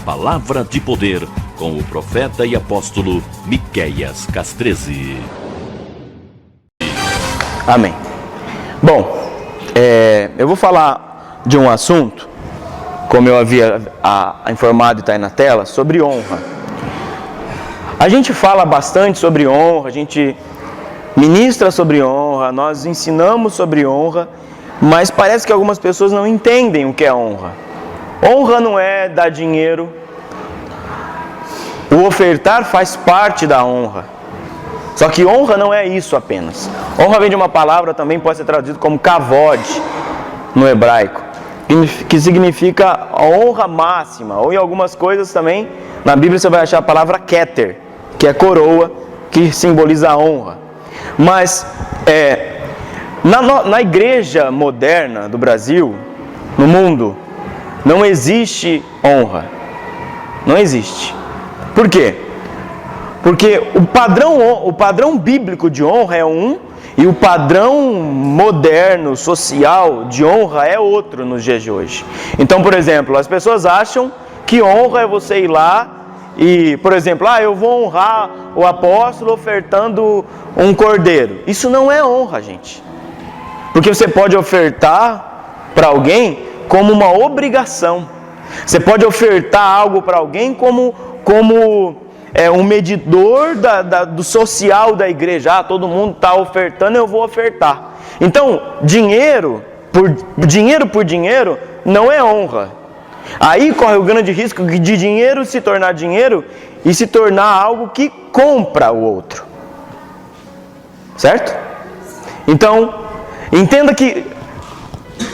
Palavra de Poder, com o profeta e apóstolo Miqueias Castrezi. Amém. Bom, eu vou falar de um assunto, como eu havia informado e está aí na tela, sobre honra. A gente fala bastante sobre honra, a gente ministra sobre honra, nós ensinamos sobre honra, mas parece que algumas pessoas não entendem o que é honra. Honra não é dar dinheiro. O ofertar faz parte da honra. Só que honra não é isso apenas. Honra vem de uma palavra, também pode ser traduzido como kavod no hebraico, que significa a honra máxima. Ou em algumas coisas também, na Bíblia você vai achar a palavra keter, que é coroa, que simboliza a honra. Mas na igreja moderna do Brasil, no mundo, não existe honra. Não existe. Por quê? Porque o padrão bíblico de honra é um, e o padrão moderno, social, de honra é outro nos dias de hoje. Então, por exemplo, as pessoas acham que honra é você ir lá e, por exemplo, eu vou honrar o apóstolo ofertando um cordeiro. Isso não é honra, gente. Porque você pode ofertar para alguém como uma obrigação. Você pode ofertar algo para alguém como um medidor do social da igreja. Todo mundo está ofertando, eu vou ofertar. Então, dinheiro por dinheiro não é honra. Aí corre o grande risco de dinheiro se tornar dinheiro e se tornar algo que compra o outro. Certo? Então, entenda que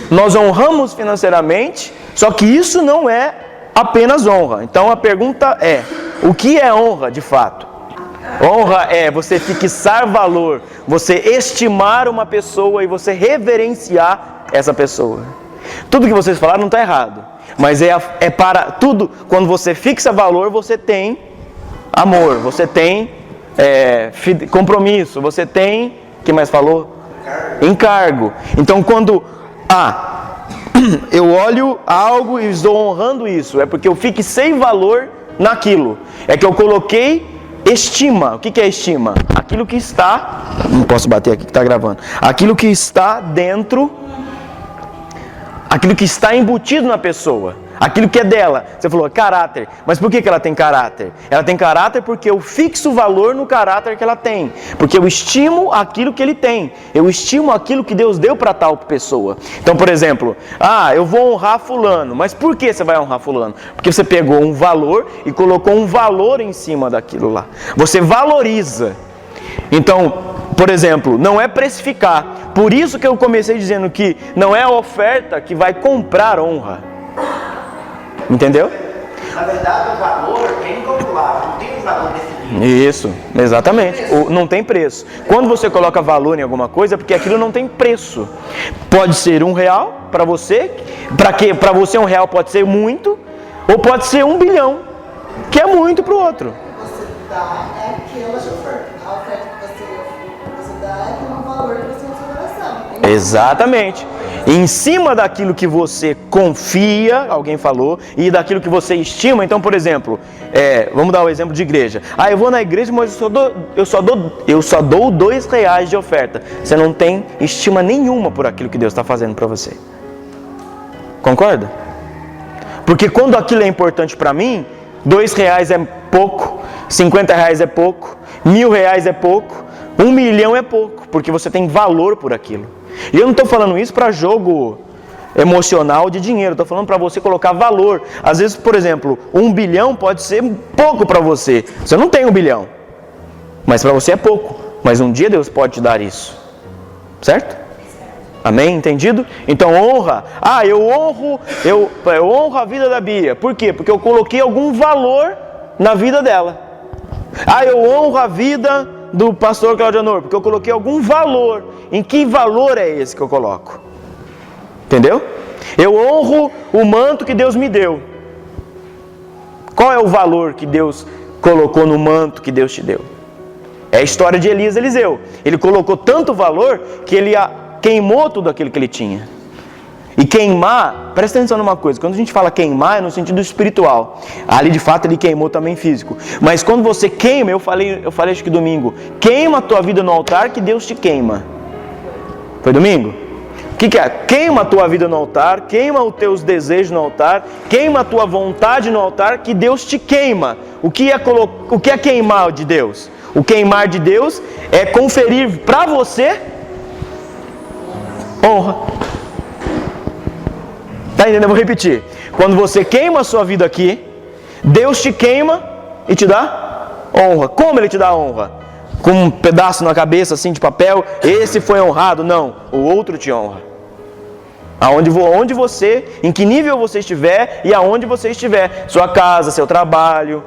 nós honramos financeiramente, só que isso não é apenas honra. Então a pergunta é: o que é honra de fato? Honra é você fixar valor, você estimar uma pessoa e você reverenciar essa pessoa. Tudo que vocês falaram não está errado, mas é para tudo. Quando você fixa valor, você tem amor, você tem compromisso, você tem, o que mais falou? Encargo. Então quando eu olho algo e estou honrando isso, é porque eu fixei valor naquilo. É que eu coloquei estima. O que é estima? Aquilo que está... Não posso bater aqui que está gravando. Aquilo que está dentro... Aquilo que está embutido na pessoa. Aquilo que é dela. Você falou caráter. Mas por que ela tem caráter? Ela tem caráter porque eu fixo valor no caráter que ela tem. Porque eu estimo aquilo que ele tem. Eu estimo aquilo que Deus deu para tal pessoa. Então, por exemplo, eu vou honrar fulano. Mas por que você vai honrar fulano? Porque você pegou um valor e colocou um valor em cima daquilo lá. Você valoriza. Então, por exemplo, não é precificar. Por isso que eu comecei dizendo que não é a oferta que vai comprar honra. Entendeu? Na verdade, o valor é incalculável, não tem um valor definido. Isso, exatamente. Não tem preço. Quando você coloca valor em alguma coisa, é porque aquilo não tem preço. Pode ser R$1 para você, para você R$1 pode ser muito, ou pode ser 1 bilhão, que é muito para o outro. Você dá é aquela oferta. A oferta que você dá é aquele valor que você tem no seu coração. Exatamente. Em cima daquilo que você confia, alguém falou, e daquilo que você estima. Então, por exemplo, vamos dar o exemplo de igreja. Eu vou na igreja, mas eu só dou R$2 de oferta. Você não tem estima nenhuma por aquilo que Deus está fazendo para você. Concorda? Porque quando aquilo é importante para mim, R$2 é pouco, R$50 é pouco, R$1.000 é pouco, 1 milhão é pouco, porque você tem valor por aquilo. E eu não estou falando isso para jogo emocional de dinheiro, estou falando para você colocar valor. Às vezes, por exemplo, 1 bilhão pode ser pouco para você. Você não tem 1 bilhão, mas para você é pouco. Mas um dia Deus pode te dar isso. Certo? Amém? Entendido? Então honra. Eu honro a vida da Bia. Por quê? Porque eu coloquei algum valor na vida dela. Eu honro a vida do pastor Claudianor, porque eu coloquei algum valor. Em que valor é esse que eu coloco? Entendeu? Eu honro o manto que Deus me deu. Qual é o valor que Deus colocou no manto que Deus te deu? É a história de Elias e Eliseu. Ele colocou tanto valor que ele queimou tudo aquilo que ele tinha. E queimar, presta atenção numa coisa, quando a gente fala queimar é no sentido espiritual. Ali de fato ele queimou também físico. Mas quando você queima, eu falei acho que domingo, queima a tua vida no altar que Deus te queima. Foi domingo? O que é? Queima a tua vida no altar, queima os teus desejos no altar, queima a tua vontade no altar que Deus te queima. O que é queimar de Deus? O queimar de Deus é conferir para você honra. Tá entendendo? Eu vou repetir. Quando você queima a sua vida aqui, Deus te queima e te dá honra. Como Ele te dá honra? Com um pedaço na cabeça assim de papel, esse foi honrado? Não, o outro te honra. Aonde você, em que nível você estiver e aonde você estiver, sua casa, seu trabalho,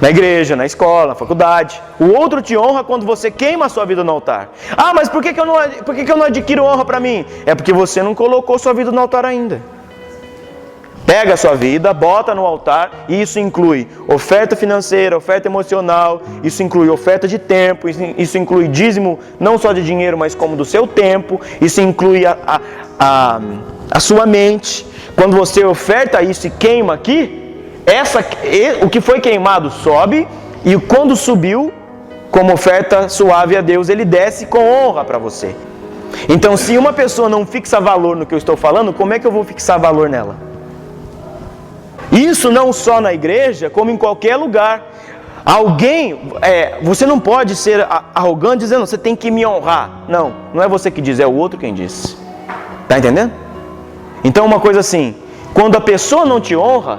na igreja, na escola, na faculdade. O outro te honra quando você queima a sua vida no altar. Ah, mas por que eu não adquiro honra para mim? É porque você não colocou sua vida no altar ainda. Pega a sua vida, bota no altar, e isso inclui oferta financeira, oferta emocional, isso inclui oferta de tempo, isso inclui dízimo não só de dinheiro, mas como do seu tempo, isso inclui a sua mente. Quando você oferta isso e queima aqui, o que foi queimado sobe, e quando subiu, como oferta suave a Deus, ele desce com honra para você. Então, se uma pessoa não fixa valor no que eu estou falando, como é que eu vou fixar valor nela? Isso não só na igreja, como em qualquer lugar. Você não pode ser arrogante dizendo, você tem que me honrar. Não é você que diz, é o outro quem diz. Tá entendendo? Então uma coisa assim, quando a pessoa não te honra,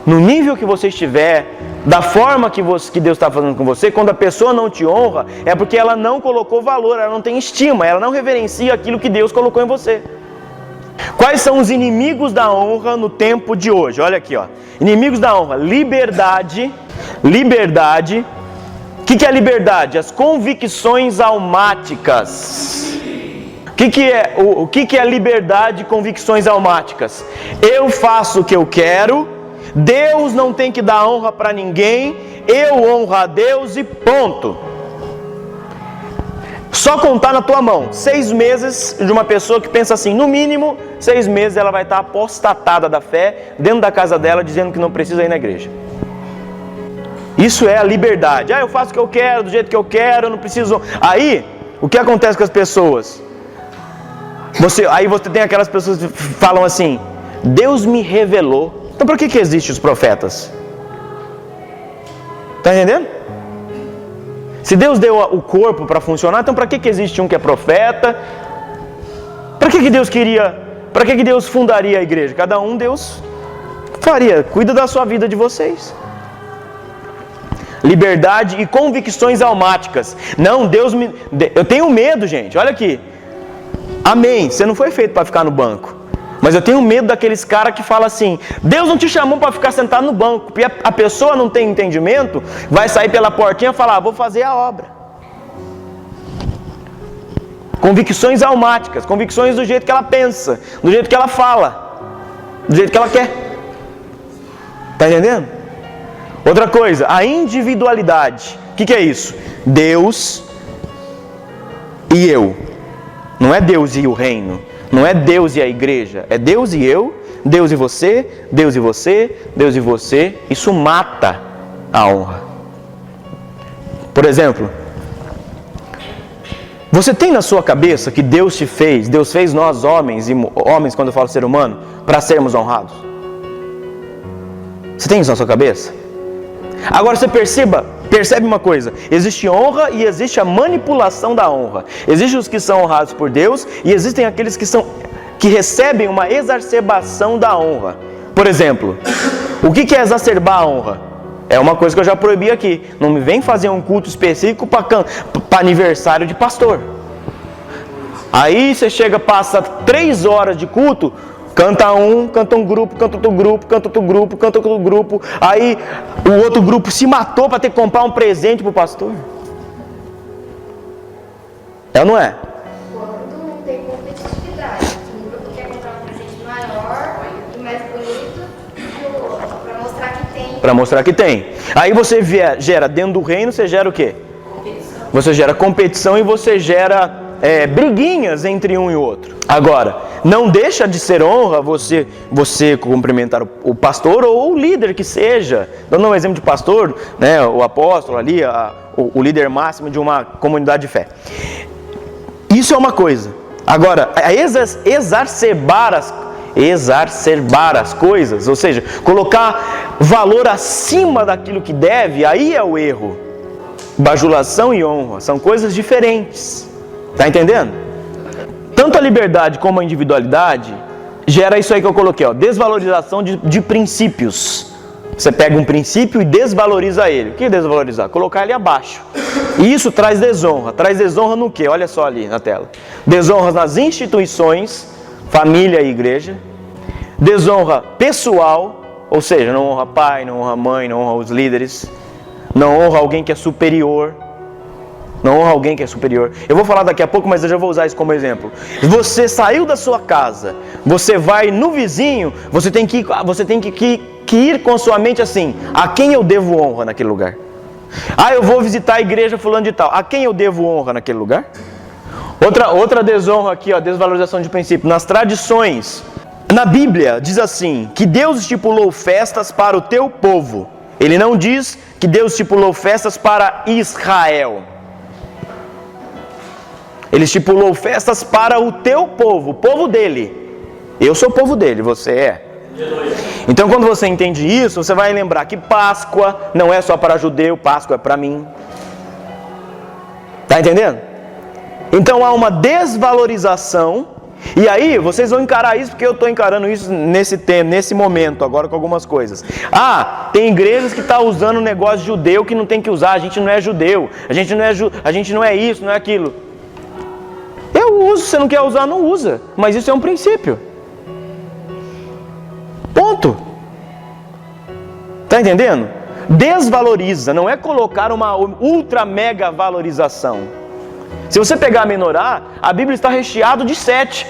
no nível que você estiver, da forma que Deus está fazendo com você, quando a pessoa não te honra, é porque ela não colocou valor, ela não tem estima, ela não reverencia aquilo que Deus colocou em você. Quais são os inimigos da honra no tempo de hoje? Olha aqui, ó. Inimigos da honra: liberdade. O que é liberdade? As convicções almáticas. O que é liberdade e convicções almáticas? Eu faço o que eu quero, Deus não tem que dar honra para ninguém, eu honro a Deus e ponto. Só contar na tua mão 6 meses de uma pessoa que pensa assim, no mínimo 6 meses ela vai estar apostatada da fé dentro da casa dela, dizendo que não precisa ir na igreja. Isso é a liberdade. Eu faço o que eu quero, do jeito que eu quero, eu não preciso. Aí, o que acontece com as pessoas? Aí você tem aquelas pessoas que falam assim, Deus me revelou. Então por que existem os profetas? Está entendendo? Se Deus deu o corpo para funcionar, então para que existe um que é profeta? Para que Deus queria? Para que Deus fundaria a igreja? Cada um Deus faria. Cuida da sua vida de vocês. Liberdade e convicções almáticas. Não, eu tenho medo, gente. Olha aqui. Amém. Você não foi feito para ficar no banco. Mas eu tenho medo daqueles caras que falam assim, Deus não te chamou para ficar sentado no banco. Porque a pessoa não tem entendimento, vai sair pela portinha e falar, vou fazer a obra. Convicções almáticas, convicções do jeito que ela pensa, do jeito que ela fala, do jeito que ela quer. Está entendendo? Outra coisa, a individualidade. O que é isso? Deus e eu. Não é Deus e o reino. Não é Deus e a igreja, é Deus e eu, Deus e você, Deus e você, Deus e você. Isso mata a honra. Por exemplo, você tem na sua cabeça que Deus fez nós homens quando eu falo ser humano, para sermos honrados? Você tem isso na sua cabeça? Agora você percebe uma coisa, existe honra e existe a manipulação da honra. Existem os que são honrados por Deus e existem aqueles que recebem uma exacerbação da honra. Por exemplo, o que é exacerbar a honra? É uma coisa que eu já proibi aqui. Não me vem fazer um culto específico para aniversário de pastor. Aí você passa 3 horas de culto, canta um grupo, canta outro grupo, canta outro grupo, canta outro grupo. Aí o outro grupo se matou para ter que comprar um presente para o pastor. É ou não é? Quando não tem competitividade, um grupo quer comprar um presente maior e mais bonito que o outro, para mostrar que tem. Para mostrar que tem. Aí você gera dentro do reino, você gera o quê? Competição. Você gera competição e você gera briguinhas entre um e outro. Agora, não deixa de ser honra você cumprimentar o pastor ou o líder que seja. Dando um exemplo de pastor, né, o apóstolo ali, o líder máximo de uma comunidade de fé. Isso é uma coisa. Agora, exacerbar as coisas, ou seja, colocar valor acima daquilo que deve, aí é o erro. Bajulação e honra são coisas diferentes. Está entendendo? Tanto a liberdade como a individualidade gera isso aí que eu coloquei, ó, desvalorização de princípios. Você pega um princípio e desvaloriza ele. O que é desvalorizar? Colocar ele abaixo. E isso traz desonra. Traz desonra no quê? Olha só ali na tela. Desonra nas instituições, família e igreja. Desonra pessoal, ou seja, não honra pai, não honra mãe, não honra os líderes. Não honra alguém que é superior. Não honra alguém que é superior. Eu vou falar daqui a pouco, mas eu já vou usar isso como exemplo. Você saiu da sua casa, você vai no vizinho, você tem que ir com sua mente assim: a quem eu devo honra naquele lugar? Ah, eu vou visitar a igreja fulano de tal. A quem eu devo honra naquele lugar? Outra desonra aqui, ó, desvalorização de princípio. Nas tradições, na Bíblia diz assim, que Deus estipulou festas para o teu povo. Ele não diz que Deus estipulou festas para Israel. Ele estipulou festas para o teu povo, o povo dele. Eu sou o povo dele, você é. Então quando você entende isso, você vai lembrar que Páscoa não é só para judeu, Páscoa é para mim. Tá entendendo? Então há uma desvalorização. E aí vocês vão encarar isso, porque eu estou encarando isso nesse momento, agora com algumas coisas. Ah, tem igrejas que estão usando um negócio judeu que não tem que usar. A gente não é judeu, a gente não é isso, não é aquilo. Eu uso, se você não quer usar, não usa. Mas isso é um princípio. Ponto. Está entendendo? Desvaloriza, não é colocar uma ultra mega valorização. Se você pegar a menorá, a Bíblia está recheado de 7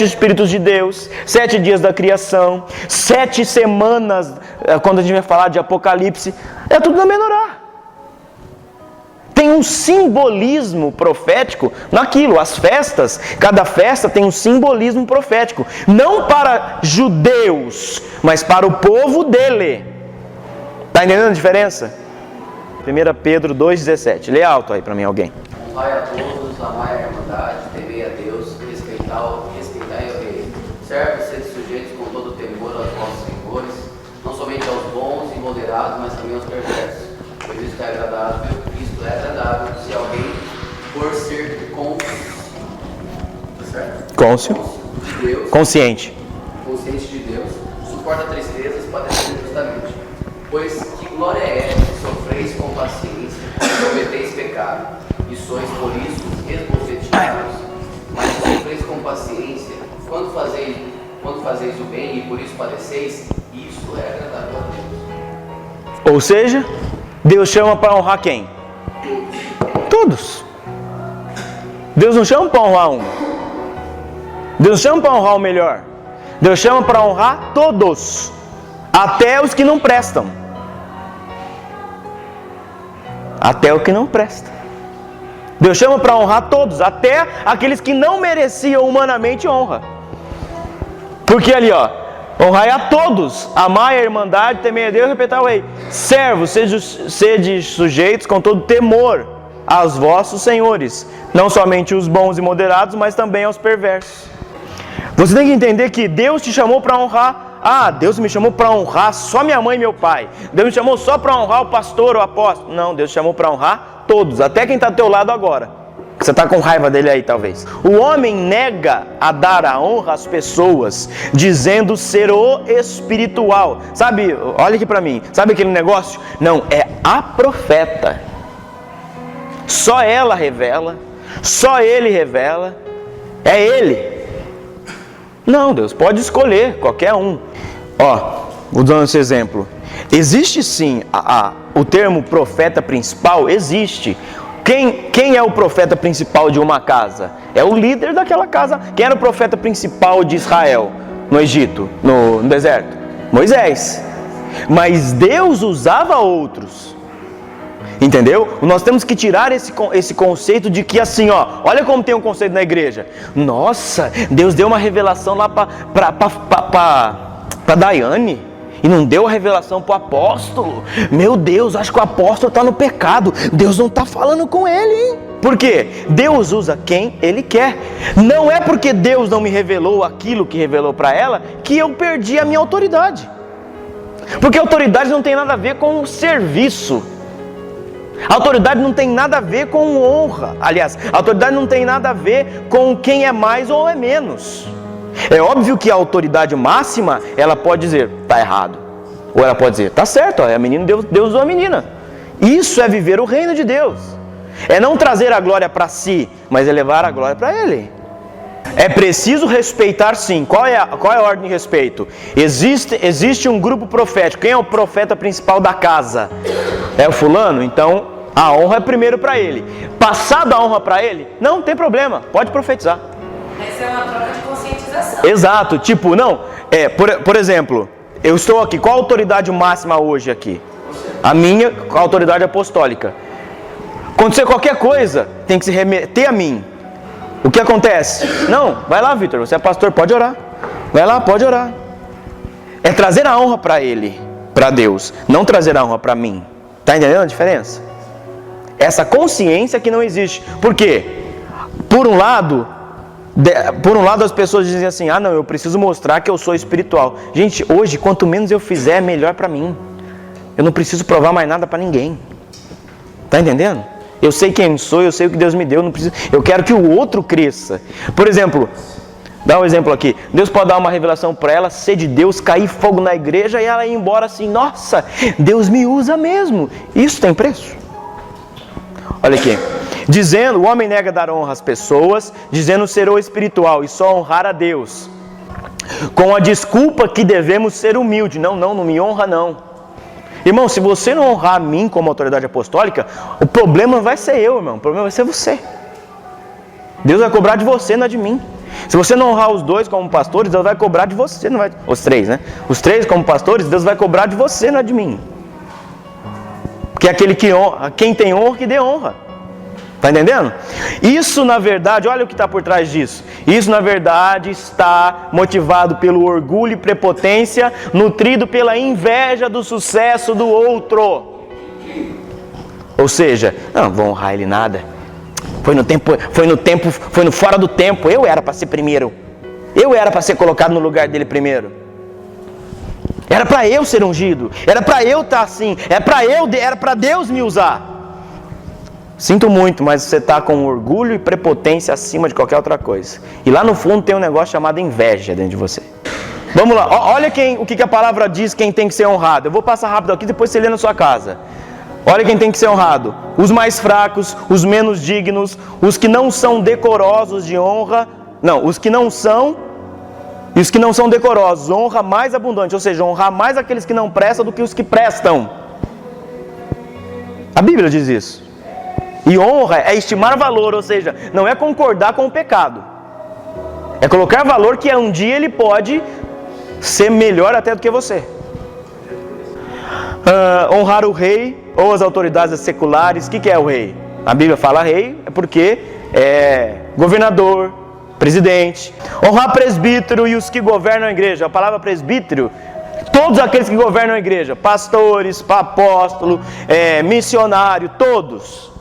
Espíritos de Deus, 7 dias da criação, 7 semanas, quando a gente vai falar de Apocalipse, é tudo na menorá. Tem um simbolismo profético naquilo. As festas, cada festa tem um simbolismo profético. Não para judeus, mas para o povo dele. Está entendendo a diferença? 1 Pedro 2,17. Lê alto aí para mim alguém. Honrai a todos, amai a irmandade, temei a Deus, respeitai o rei. Servos, sede sujeitos com todo temor aos vossos senhores, não somente aos bons e moderados, mas também aos perversos. Pois isto é agradável se alguém for ser consciente de Deus, suporta tristezas, padecendo justamente. Pois que glória é essa que sofreis com paciência, cometeis pecado, e sois por isso esbofeteados, mas sofreis com paciência, quando fazeis o bem e por isso padeceis, isso é agradável a Deus. Ou seja, Deus chama para honrar quem? Todos. Deus não chama para honrar um. Deus não chama para honrar o melhor. Deus chama para honrar todos, até os que não prestam. Até o que não presta. Deus chama para honrar todos, até aqueles que não mereciam humanamente honra. Porque ali, ó, honrai a todos, amai a irmandade, temei a Deus e respeitai o rei. Servos, sede sujeitos com todo temor aos vossos senhores, não somente os bons e moderados, mas também aos perversos. Você tem que entender que Deus te chamou para honrar. Ah, Deus me chamou para honrar só minha mãe e meu pai. Deus me chamou só para honrar o pastor, o apóstolo. Não, Deus te chamou para honrar todos, até quem está do teu lado agora. Você está com raiva dele aí, talvez. O homem nega a dar a honra às pessoas, dizendo ser o espiritual. Sabe, olha aqui para mim, sabe aquele negócio? Não, é a profeta. Só ela revela, só ele revela, é ele. Não, Deus pode escolher qualquer um. Ó, vou dar esse exemplo. Existe sim o termo profeta principal, existe. Quem é o profeta principal de uma casa? É o líder daquela casa. Quem era o profeta principal de Israel no Egito, no deserto? Moisés. Mas Deus usava outros. Entendeu? Nós temos que tirar esse conceito de que assim, ó, olha como tem um conceito na igreja. Nossa, Deus deu uma revelação lá para Daiane e não deu a revelação para o apóstolo. Meu Deus, acho que o apóstolo está no pecado. Deus não está falando com ele, hein? Por quê? Deus usa quem Ele quer. Não é porque Deus não me revelou aquilo que revelou para ela que eu perdi a minha autoridade. Porque a autoridade não tem nada a ver com o serviço. A autoridade não tem nada a ver com honra. Aliás, a autoridade não tem nada a ver com quem é mais ou é menos. É óbvio que a autoridade máxima, ela pode dizer, está errado. Ou ela pode dizer, está certo, ó, é a menina, Deus usou a menina. Isso é viver o reino de Deus. É não trazer a glória para si, mas é levar a glória para Ele. É preciso respeitar sim. Qual é a ordem de respeito? Existe um grupo profético. Quem é o profeta principal da casa? É o fulano? Então a honra é primeiro para ele. Passada a honra para ele, não tem problema, pode profetizar. Essa é uma troca de conscientização. Exato, tipo, não, por exemplo, eu estou aqui, qual a autoridade máxima hoje aqui? A minha, a autoridade apostólica. Acontecer qualquer coisa, tem que se remeter a mim. O que acontece? Não, vai lá, Vitor, você é pastor, pode orar. Vai lá, pode orar. É trazer a honra para Ele, para Deus, não trazer a honra para mim. Está entendendo a diferença? Essa consciência que não existe. Por quê? Por um lado as pessoas dizem assim, ah não, eu preciso mostrar que eu sou espiritual. Gente, hoje, quanto menos eu fizer, melhor para mim. Eu não preciso provar mais nada para ninguém. Está entendendo? Eu sei quem sou, eu sei o que Deus me deu, não preciso, eu quero que o outro cresça. Por exemplo, dá um exemplo aqui. Deus pode dar uma revelação para ela, ser de Deus, cair fogo na igreja e ela ir embora assim, nossa, Deus me usa mesmo. Isso tem preço? Olha aqui. Dizendo, o homem nega dar honra às pessoas, dizendo ser o espiritual e só honrar a Deus. Com a desculpa que devemos ser humildes. Não me honra não. Irmão, se você não honrar a mim como autoridade apostólica, o problema não vai ser eu, irmão. O problema vai ser você. Deus vai cobrar de você, não é de mim. Se você não honrar os dois como pastores, Deus vai cobrar de você, não vai... Os três, né? Os três como pastores, Deus vai cobrar de você, não é de mim. Porque é aquele que honra, quem tem honra, que dê honra. Está entendendo? Isso, na verdade, olha o que está por trás disso. Isso, na verdade, está motivado pelo orgulho e prepotência, nutrido pela inveja do sucesso do outro. Ou seja, não vou honrar ele nada. Foi no fora do tempo. Eu era para ser primeiro. Eu era para ser colocado no lugar dele primeiro. Era para eu ser ungido. Era para eu estar assim. Era para Deus me usar. Sinto muito, mas você está com orgulho e prepotência acima de qualquer outra coisa. E lá no fundo tem um negócio chamado inveja dentro de você. Vamos lá, olha o que a palavra diz, quem tem que ser honrado. Eu vou passar rápido aqui, depois você lê na sua casa. Olha quem tem que ser honrado. Os mais fracos, os menos dignos, os que não são decorosos de honra. Não, os que não são e os que não são decorosos. Honra mais abundante, ou seja, honrar mais aqueles que não prestam do que os que prestam. A Bíblia diz isso. E honra é estimar valor, ou seja, não é concordar com o pecado. É colocar valor que um dia ele pode ser melhor até do que você. Honrar o rei ou as autoridades seculares. O que é o rei? A Bíblia fala rei é porque é governador, presidente. Honrar presbítero e os que governam a igreja. A palavra presbítero, todos aqueles que governam a igreja. Pastores, apóstolo, missionário, todos.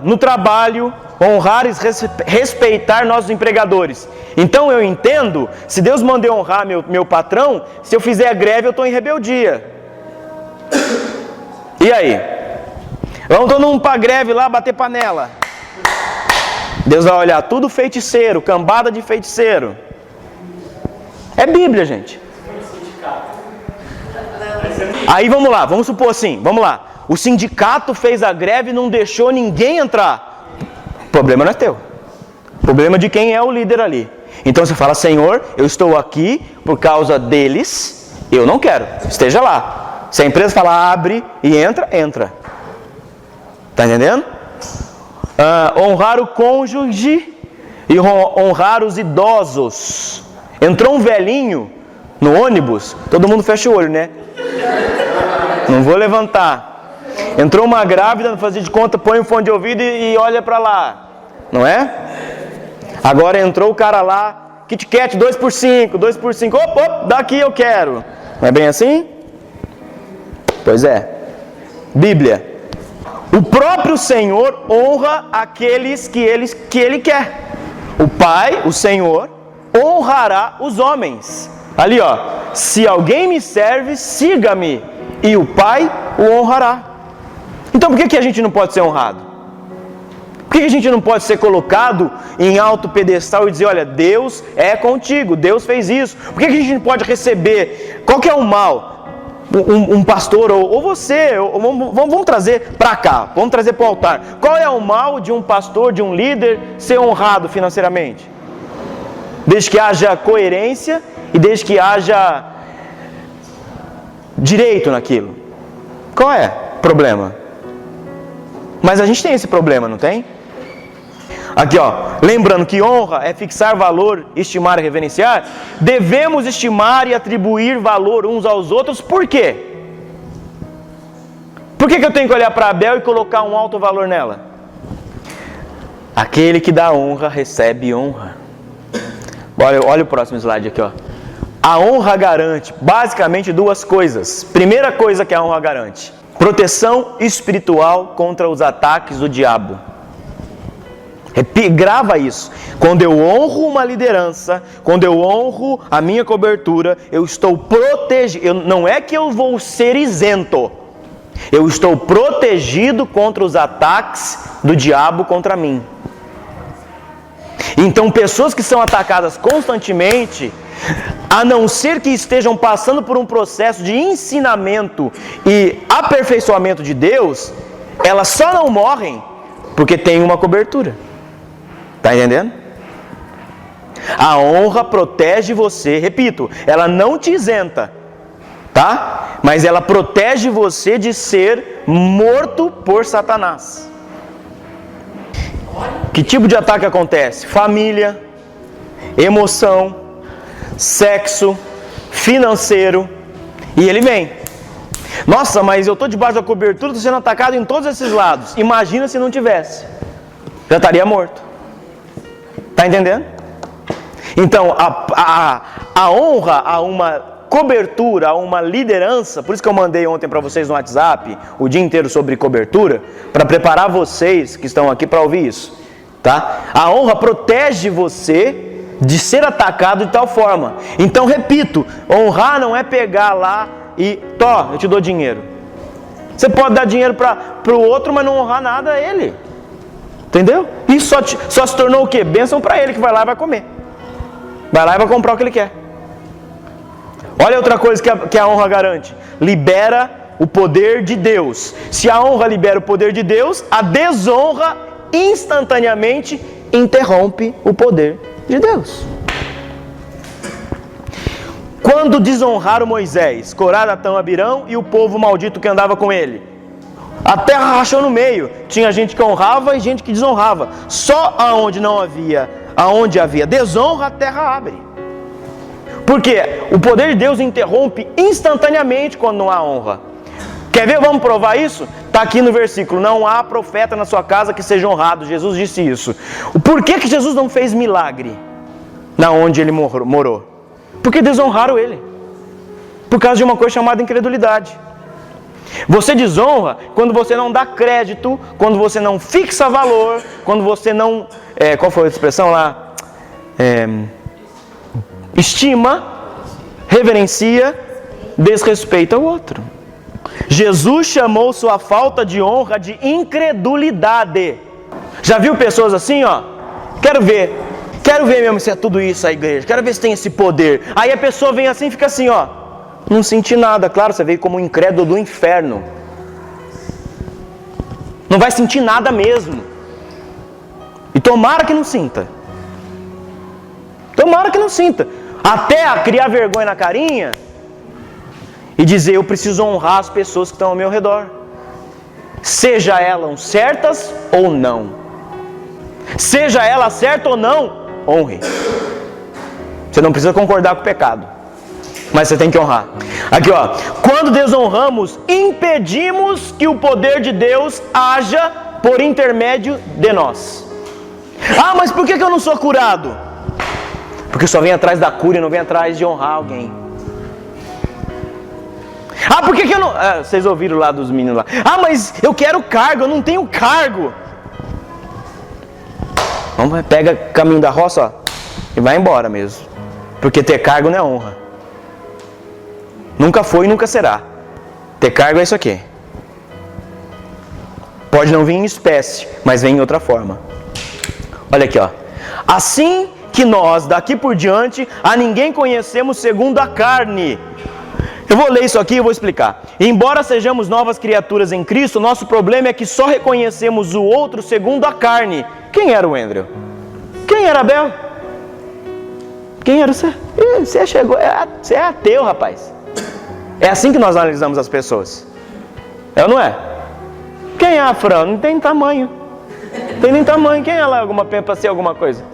No trabalho, honrar e respeitar nossos empregadores. Então eu entendo, se Deus mandou honrar meu patrão, se eu fizer greve eu estou em rebeldia. E aí? Vamos todo mundo para greve lá, bater panela. Deus vai olhar tudo feiticeiro, cambada de feiticeiro. É Bíblia, gente. Aí vamos lá, vamos supor assim, vamos lá. O sindicato fez a greve e não deixou ninguém entrar. O problema não é teu. O problema é de quem é o líder ali. Então você fala, Senhor, eu estou aqui por causa deles, eu não quero, esteja lá. Se a empresa fala abre e entra, entra. Está entendendo? Honrar o cônjuge e honrar os idosos. Entrou um velhinho no ônibus, todo mundo fecha o olho, né? Não vou levantar. Entrou uma grávida, fazia de conta, põe um fone de ouvido e olha para lá. Não é? Agora entrou o cara lá, Kit Kat 2 por 5, 2 por 5. Opa, daqui eu quero. Não é bem assim? Pois é. Bíblia. O próprio Senhor honra aqueles que Ele quer. O Pai, o Senhor, honrará os homens. Ali ó, se alguém me serve, siga-me, e o Pai o honrará. Então por que a gente não pode ser honrado? Por que a gente não pode ser colocado em alto pedestal e dizer, olha, Deus é contigo, Deus fez isso? Por que a gente não pode receber? Qual que é o mal? Um pastor ou você, vamos trazer para cá, vamos trazer para o altar. Qual é o mal de um pastor, de um líder ser honrado financeiramente? Desde que haja coerência e desde que haja direito naquilo. Qual é o problema? Mas a gente tem esse problema, não tem? Aqui ó, lembrando que honra é fixar valor, estimar e reverenciar. Devemos estimar e atribuir valor uns aos outros, por quê? Por que eu tenho que olhar para Abel e colocar um alto valor nela? Aquele que dá honra, recebe honra. Olha o próximo slide aqui ó. A honra garante basicamente duas coisas. Primeira coisa que a honra garante: proteção espiritual contra os ataques do diabo. Grava isso. Quando eu honro uma liderança, quando eu honro a minha cobertura, eu estou protegido. Não é que eu vou ser isento. Eu estou protegido contra os ataques do diabo contra mim. Então, pessoas que são atacadas constantemente, a não ser que estejam passando por um processo de ensinamento e aperfeiçoamento de Deus, elas só não morrem porque tem uma cobertura. Está entendendo? A honra protege você, repito, ela não te isenta, tá? Mas ela protege você de ser morto por Satanás. Que tipo de ataque acontece? Família, emoção, sexo, financeiro, e ele vem. Nossa, mas eu estou debaixo da cobertura, estou sendo atacado em todos esses lados. Imagina se não tivesse. Já estaria morto. Está entendendo? Então, a honra a uma cobertura, a uma liderança, por isso que eu mandei ontem para vocês no WhatsApp, o dia inteiro sobre cobertura, para preparar vocês que estão aqui para ouvir isso. Tá? A honra protege você de ser atacado de tal forma. Então, repito, honrar não é pegar lá e, eu te dou dinheiro. Você pode dar dinheiro para o outro, mas não honrar nada a ele. Entendeu? Isso só se tornou o quê? Bênção para ele, que vai lá e vai comer. Vai lá e vai comprar o que ele quer. Olha outra coisa que a honra garante. Libera o poder de Deus. Se a honra libera o poder de Deus, a desonra instantaneamente interrompe o poder de Deus. Quando desonraram Moisés, Corá, Datã, Abirão e o povo maldito que andava com ele, a terra rachou no meio. Tinha gente que honrava e gente que desonrava. Só aonde havia desonra, a terra abre. Porque o poder de Deus interrompe instantaneamente quando não há honra. Quer ver? Vamos provar isso? Está aqui no versículo. Não há profeta na sua casa que seja honrado. Jesus disse isso. Por que Jesus não fez milagre na onde ele morou? Porque desonraram ele. Por causa de uma coisa chamada incredulidade. Você desonra quando você não dá crédito, quando você não fixa valor, quando você não... qual foi a expressão lá? Estima, reverencia, desrespeita o outro. Jesus chamou sua falta de honra de incredulidade. Já viu pessoas assim, ó? Quero ver mesmo se é tudo isso a igreja, quero ver se tem esse poder. Aí a pessoa vem assim e fica assim, ó. Não senti nada, claro, você veio como um incrédulo do inferno. Não vai sentir nada mesmo. E tomara que não sinta. Tomara que não sinta. Até a criar vergonha na carinha e dizer, eu preciso honrar as pessoas que estão ao meu redor. Seja elas certas ou não. Seja ela certa ou não, honre. Você não precisa concordar com o pecado. mas você tem que honrar. Aqui ó, quando desonramos, impedimos que o poder de Deus haja por intermédio de nós. Ah, mas por que eu não sou curado? Porque só vem atrás da cura e não vem atrás de honrar alguém. Ah, por que eu não... vocês ouviram lá dos meninos lá. Ah, mas eu quero cargo, eu não tenho cargo. Vamos, pega o caminho da roça, ó, e vai embora mesmo. Porque ter cargo não é honra. Nunca foi e nunca será. Ter cargo é isso aqui. Pode não vir em espécie, mas vem em outra forma. Olha aqui, ó. Assim que nós, daqui por diante, a ninguém conhecemos segundo a carne. Eu vou ler isso aqui e vou explicar. Embora sejamos novas criaturas em Cristo, nosso problema é que só reconhecemos o outro segundo a carne. Quem era o Andrew? Quem era Abel? Quem era você? Você chegou, você é ateu, rapaz. É assim que nós analisamos as pessoas. É ou não é? Quem é a Fran? Não tem tamanho. Não tem nem tamanho. Quem é ela para ser alguma coisa?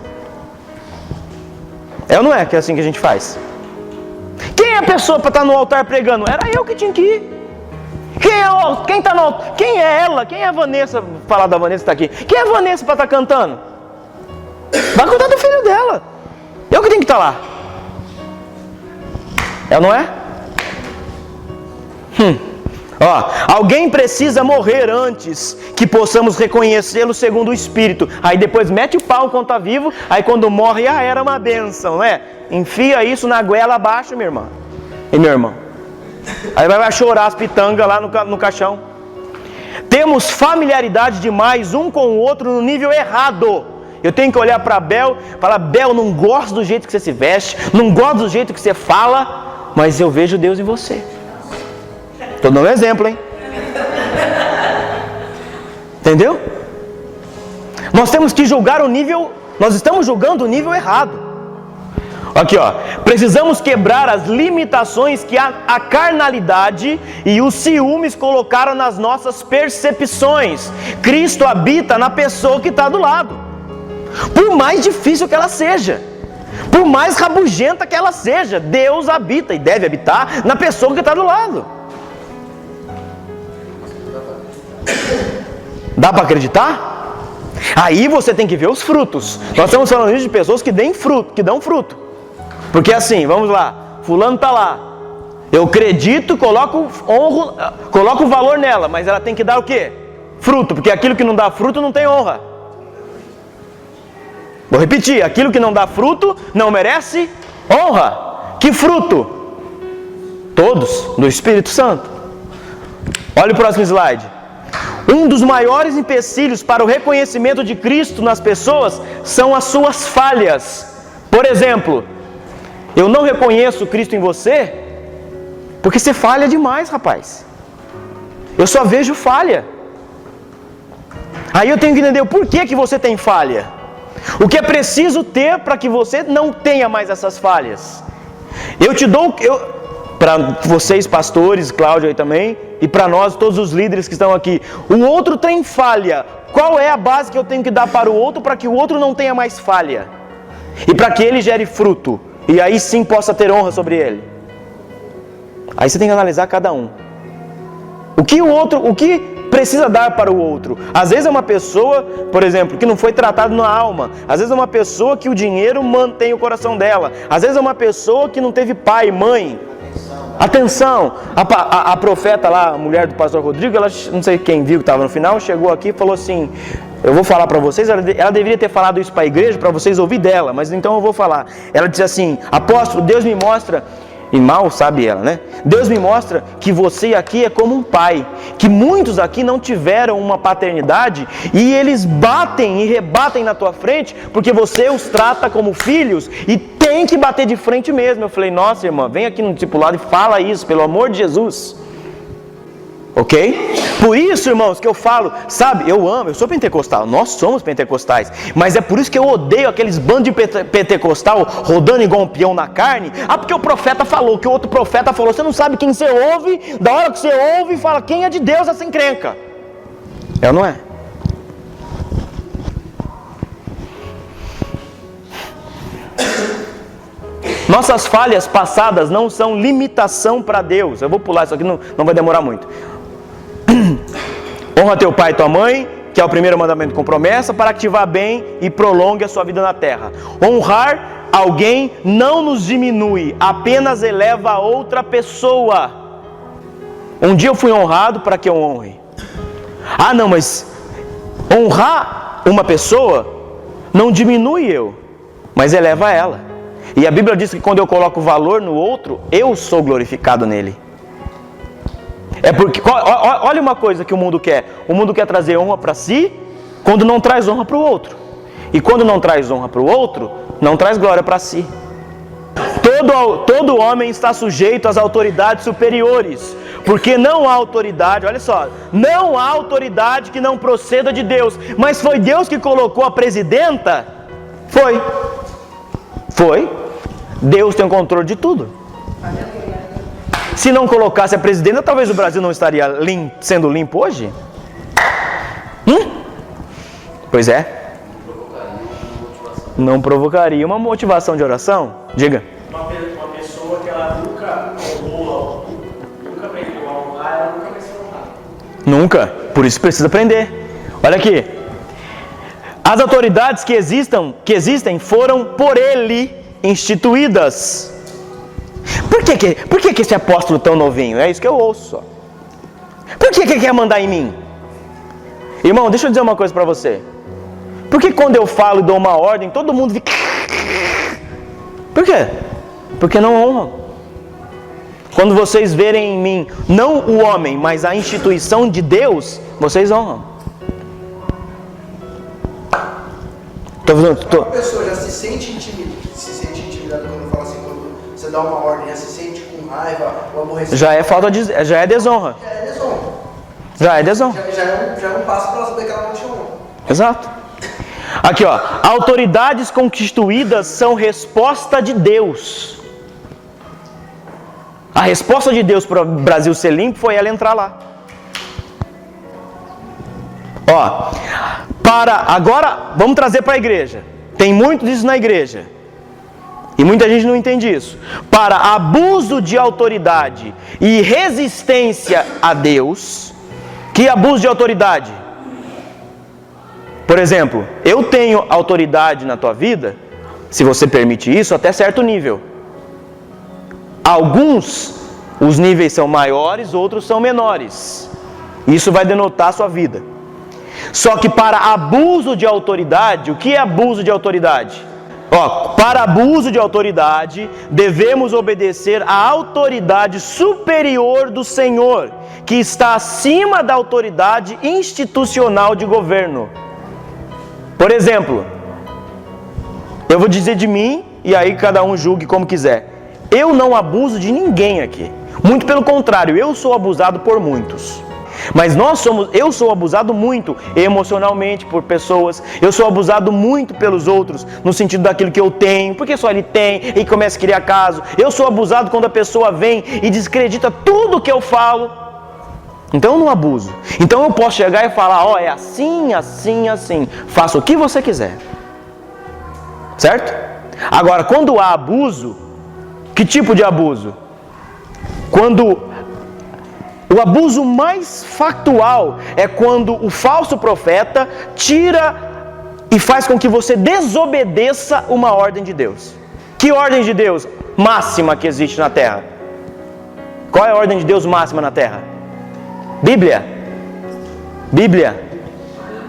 É ou não é que é assim que a gente faz? Quem é a pessoa para estar no altar pregando? Era eu que tinha que ir. Quem está no altar? Quem é ela? Quem é a Vanessa? Vou falar da Vanessa que está aqui. Quem é a Vanessa para estar cantando? Vai contar do filho dela. Eu que tenho que estar lá. É ou não é? Ó, alguém precisa morrer antes que possamos reconhecê-lo segundo o Espírito. Aí depois mete o pau enquanto está vivo. Aí quando morre, era uma bênção, não é? Enfia isso na goela abaixo, minha irmã e meu irmão. Aí vai chorar as pitangas lá no caixão. Temos familiaridade demais um com o outro no nível errado. Eu tenho que olhar para Bel e falar: Bel, não gosto do jeito que você se veste, não gosto do jeito que você fala, mas eu vejo Deus em você. Estou dando um exemplo, hein? Entendeu? Nós temos que julgar o nível, nós estamos julgando o nível errado. Aqui ó, precisamos quebrar as limitações que a carnalidade e os ciúmes colocaram nas nossas percepções. Cristo habita na pessoa que está do lado. Por mais difícil que ela seja, por mais rabugenta que ela seja, Deus habita e deve habitar na pessoa que está do lado. Dá para acreditar? Aí você tem que ver os frutos. Nós estamos falando de pessoas que dão fruto. Porque assim, vamos lá, fulano está lá. Eu acredito, honro, coloco o valor nela, mas ela tem que dar o quê? Fruto, porque aquilo que não dá fruto não tem honra. Vou repetir, aquilo que não dá fruto não merece honra. Que fruto? Todos, do Espírito Santo. Olha o próximo slide. Um dos maiores empecilhos para o reconhecimento de Cristo nas pessoas são as suas falhas. Por exemplo, eu não reconheço Cristo em você porque você falha demais, rapaz. Eu só vejo falha. Aí eu tenho que entender o porquê que você tem falha. O que é preciso ter para que você não tenha mais essas falhas. Eu te dou... para vocês pastores, Cláudio aí também, e para nós, todos os líderes que estão aqui, o outro tem falha. Qual é a base que eu tenho que dar para o outro para que o outro não tenha mais falha? E para que ele gere fruto, e aí sim possa ter honra sobre ele. Aí você tem que analisar cada um. O que precisa dar para o outro? Às vezes é uma pessoa, por exemplo, que não foi tratada na alma. Às vezes é uma pessoa que o dinheiro mantém o coração dela. Às vezes é uma pessoa que não teve pai, mãe. Atenção, a profeta lá, a mulher do pastor Rodrigo, ela, não sei quem viu que estava no final, chegou aqui e falou assim: eu vou falar para vocês, ela deveria ter falado isso para a igreja, para vocês ouvir dela, mas então eu vou falar. Ela disse assim: apóstolo, Deus me mostra, e mal sabe ela, né? Deus me mostra que você aqui é como um pai, que muitos aqui não tiveram uma paternidade e eles batem e rebatem na tua frente porque você os trata como filhos e tem que bater de frente mesmo. Eu falei: nossa irmã, vem aqui no discipulado e fala isso, pelo amor de Jesus. Ok? Por isso, irmãos, que eu falo, sabe, eu sou pentecostal, nós somos pentecostais, mas é por isso que eu odeio aqueles bandos de pentecostal rodando igual um peão na carne. Porque o profeta falou, que o outro profeta falou. Você não sabe quem você ouve, da hora que você ouve, fala quem é de Deus essa encrenca. É ou não é? Nossas falhas passadas não são limitação para Deus. Eu vou pular isso aqui, não vai demorar muito. Honra teu pai e tua mãe, que é o primeiro mandamento com promessa, para que te vá bem e prolongue a sua vida na terra. Honrar alguém não nos diminui, apenas eleva a outra pessoa. Um dia eu fui honrado para que eu honre. Ah, não, mas honrar uma pessoa não diminui eu, mas eleva ela. E a Bíblia diz que quando eu coloco valor no outro, eu sou glorificado nele. É porque, olha uma coisa que o mundo quer. O mundo quer trazer honra para si, quando não traz honra para o outro. E quando não traz honra para o outro, não traz glória para si. Todo homem está sujeito às autoridades superiores, porque não há autoridade, olha só, não há autoridade que não proceda de Deus. Mas foi Deus que colocou a presidenta? Foi. Deus tem o controle de tudo. Se não colocasse a presidenta, talvez o Brasil não estaria sendo limpo hoje? Pois é. Não provocaria uma motivação de oração? Diga. Uma pessoa que ela nunca honrou, nunca aprendeu a honrar, ela nunca vai ser honrada. Nunca. Por isso precisa aprender. Olha aqui. As autoridades que existem foram por ele instituídas. Por que esse apóstolo tão novinho? É isso que eu ouço só. Por que ele quer mandar em mim? Irmão, deixa eu dizer uma coisa para você. Por que quando eu falo e dou uma ordem, todo mundo fica... Por quê? Porque não honram. Quando vocês verem em mim, não o homem, mas a instituição de Deus, vocês honram. A pessoa já se sente intimidada quando fala assim, quando você dá uma ordem, já se sente com raiva ou aborrecimento. Já é desonra. Já é desonra. Já é um passo para ela saber que ela não te honra. Exato. Aqui, ó. Autoridades constituídas são resposta de Deus. A resposta de Deus para o Brasil ser limpo foi ela entrar lá. Ó. Agora, vamos trazer para a igreja. Tem muito disso na igreja. E muita gente não entende isso. Para abuso de autoridade e resistência a Deus. Que abuso de autoridade? Por exemplo, eu tenho autoridade na tua vida, se você permite isso, até certo nível. Alguns, os níveis são maiores, outros são menores. Isso vai denotar a sua vida. Só que para abuso de autoridade, o que é abuso de autoridade? Para abuso de autoridade, devemos obedecer à autoridade superior do Senhor, que está acima da autoridade institucional de governo. Por exemplo, eu vou dizer de mim, e aí cada um julgue como quiser. Eu não abuso de ninguém aqui. Muito pelo contrário, eu sou abusado por muitos. Mas eu sou abusado muito emocionalmente por pessoas. Eu sou abusado muito pelos outros, no sentido daquilo que eu tenho, porque só ele tem, e começa a criar caso. Eu sou abusado quando a pessoa vem e descredita tudo que eu falo. Então eu não abuso. Então eu posso chegar e falar, é assim, assim, assim. Faça o que você quiser. Certo? Agora, quando há abuso, que tipo de abuso? Quando o abuso mais factual é quando o falso profeta tira e faz com que você desobedeça uma ordem de Deus. Que ordem de Deus máxima que existe na terra? Qual é a ordem de Deus máxima na terra? Bíblia.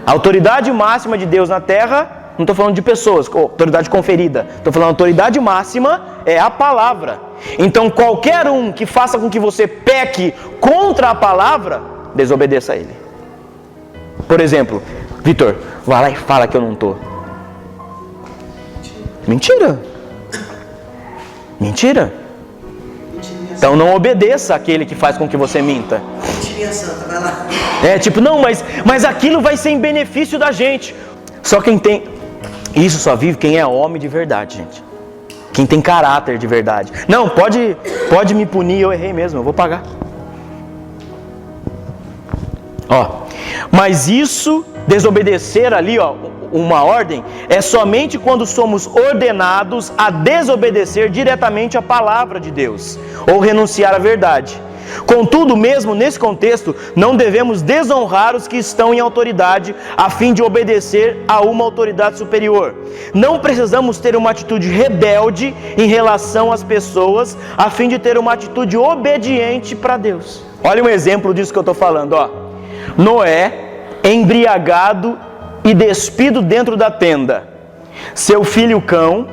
A autoridade máxima de Deus na terra, não estou falando de pessoas, autoridade conferida. Estou falando autoridade máxima é a palavra. Então qualquer um que faça com que você peque contra a palavra, desobedeça a ele. Por exemplo, Vitor, vai lá e fala que eu não estou. Mentira. Então não obedeça àquele que faz com que você minta. Mentirinha santa, vai lá. Não, mas aquilo vai ser em benefício da gente. Só quem tem... Isso só vive quem é homem de verdade, gente. Quem tem caráter de verdade. Não, pode me punir, eu errei mesmo, eu vou pagar. Mas isso desobedecer ali, ó, uma ordem, é somente quando somos ordenados a desobedecer diretamente a palavra de Deus, ou renunciar à verdade. Contudo, mesmo nesse contexto, não devemos desonrar os que estão em autoridade a fim de obedecer a uma autoridade superior. Não precisamos ter uma atitude rebelde em relação às pessoas a fim de ter uma atitude obediente para Deus. Olha um exemplo disso que eu estou falando, ó. Noé, embriagado e despido dentro da tenda. Seu filho Cão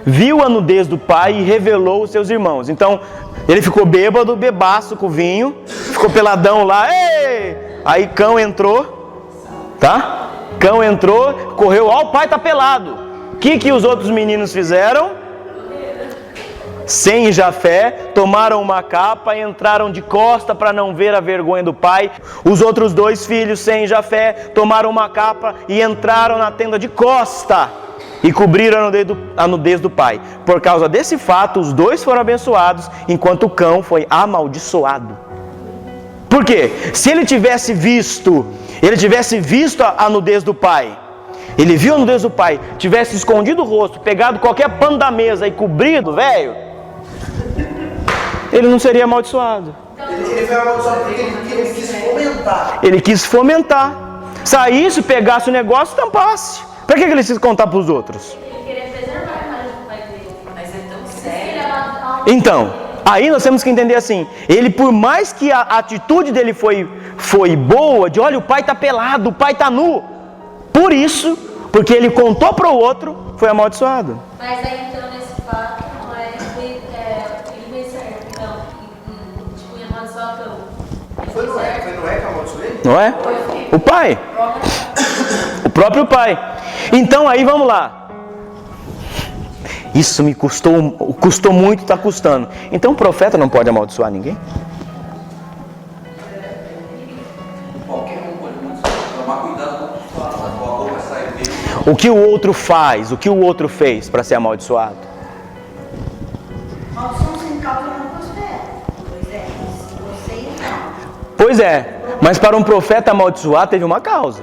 viu a nudez do pai e revelou aos seus irmãos. Então, ele ficou bêbado, bebaço com o vinho, ficou peladão lá. Ei! Aí Cão entrou, tá? Cão entrou, correu, ó, o pai tá pelado. O que os outros meninos fizeram? Sem Jafé, tomaram uma capa e entraram de costa para não ver a vergonha do pai. Os outros 2 filhos, sem Jafé, tomaram uma capa e entraram na tenda de costa e cobriram a nudez do pai. Por causa desse fato, os 2 foram abençoados, enquanto o Cão foi amaldiçoado. Por quê? Se ele tivesse visto a nudez do pai, ele viu a nudez do pai, tivesse escondido o rosto, pegado qualquer pano da mesa e cobrido, velho, ele não seria amaldiçoado. Ele foi amaldiçoado porque ele quis fomentar. Ele quis fomentar. Saísse, pegasse o negócio e tampasse. Para que ele quis contar para os outros? Ele queria preservar a imagem do pai dele. Mas é tão sério. Então, aí nós temos que entender assim, ele, por mais que a atitude dele foi boa, de olha, o pai está pelado, o pai está nu, por isso, porque ele contou para o outro, foi amaldiçoado. Mas aí então, nesse fato, não é ele veio certo, não, tipo, ia amaldiçoar a Cão. Foi Noé que amaldiçoou ele? Não é? O pai. O próprio pai. Então aí vamos lá. Isso me custou muito, está custando. Então o profeta não pode amaldiçoar ninguém? Qualquer um pode amaldiçoar. Tomar cuidado com o que fala, a tua boca sai dele. O que o outro faz, o que o outro fez para ser amaldiçoado? Maldição sem causa não prospera. Pois é, se você então. Pois é, mas para um profeta amaldiçoar teve uma causa.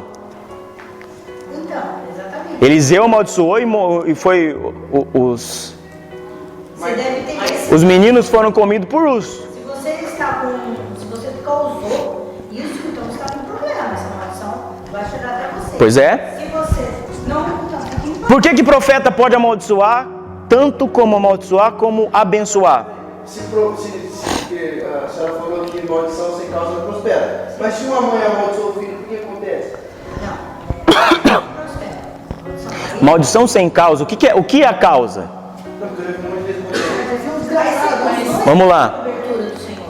Então, exatamente. Eliseu amaldiçoou e foi Você deve ter os meninos foram comidos por urso. Se você causou isso, então você está com problema. Essa maldição vai chegar até você. Pois é. Se você não, então você tem que Por que profeta pode amaldiçoar tanto como amaldiçoar como abençoar? A senhora falou que maldição sem causa não prospera. Mas se uma mãe amaldiçoa o filho, o que acontece? Não prospera. Maldição sem causa, o que é a causa? Vamos lá.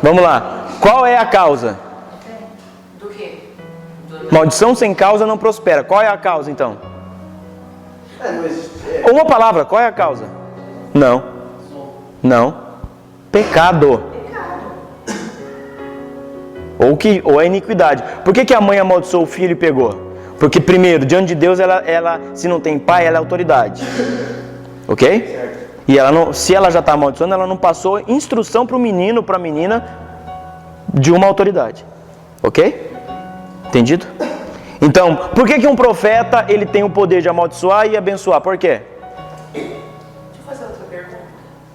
Vamos lá. Qual é a causa? Do quê? Maldição sem causa não prospera. Qual é a causa então? Uma palavra, qual é a causa? Não. Pecado. Ou a iniquidade. Por que a mãe amaldiçoou o filho e pegou? Porque primeiro, diante de Deus, ela se não tem pai, ela é autoridade. Ok? E se ela já está amaldiçoando, ela não passou instrução para o menino ou para a menina de uma autoridade. Ok? Entendido? Então, por que um profeta ele tem o poder de amaldiçoar e abençoar? Por quê? Deixa eu fazer outra pergunta.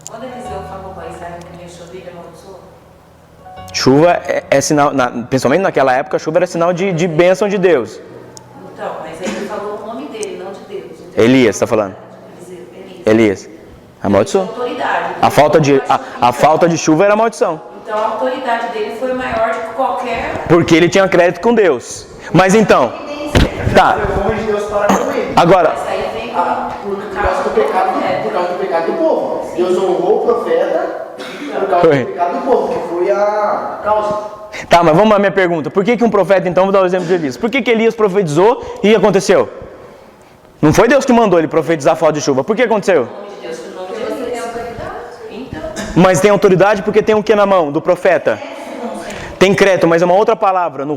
Quando Eliseu falou para Israel que nem chover, ele amaldiçoou? Chuva é sinal, principalmente naquela época, a chuva era sinal de bênção de Deus. Então, mas aí ele falou o nome dele, não de Deus. Entendeu? Elias, está falando? Elias. Amaldiçoou. Autoridade. A falta de chuva era maldição. Então a autoridade dele foi maior do que qualquer. Porque ele tinha crédito com Deus. Mas então, tá. Agora, Isso aí vem Por causa do pecado do povo. Deus honrou o profeta por causa do pecado do povo, que foi a causa. tá, mas vamos à minha pergunta. Por que um profeta, então, vou dar o exemplo de Elias. Por que Elias profetizou e aconteceu? Não foi Deus que mandou ele profetizar a falta de chuva. Por que aconteceu? Mas tem autoridade porque tem o que na mão do profeta? Tem crédito, mas é uma outra palavra.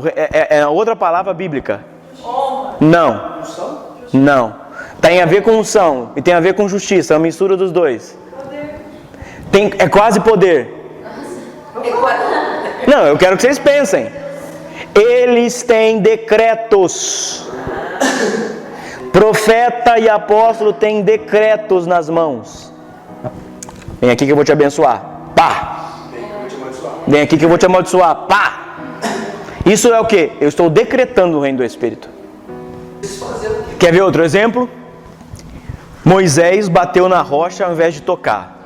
É outra palavra bíblica. Não. Tem a ver com unção e tem a ver com justiça. É uma mistura dos dois. É quase poder. Não, eu quero que vocês pensem. Eles têm decretos. Profeta e apóstolo têm decretos nas mãos. Vem aqui que eu vou te abençoar. Pá! Vem aqui que eu vou te amaldiçoar. Pá! Isso é o que? Eu estou decretando o reino do Espírito. Quer ver outro exemplo? Moisés bateu na rocha ao invés de tocar.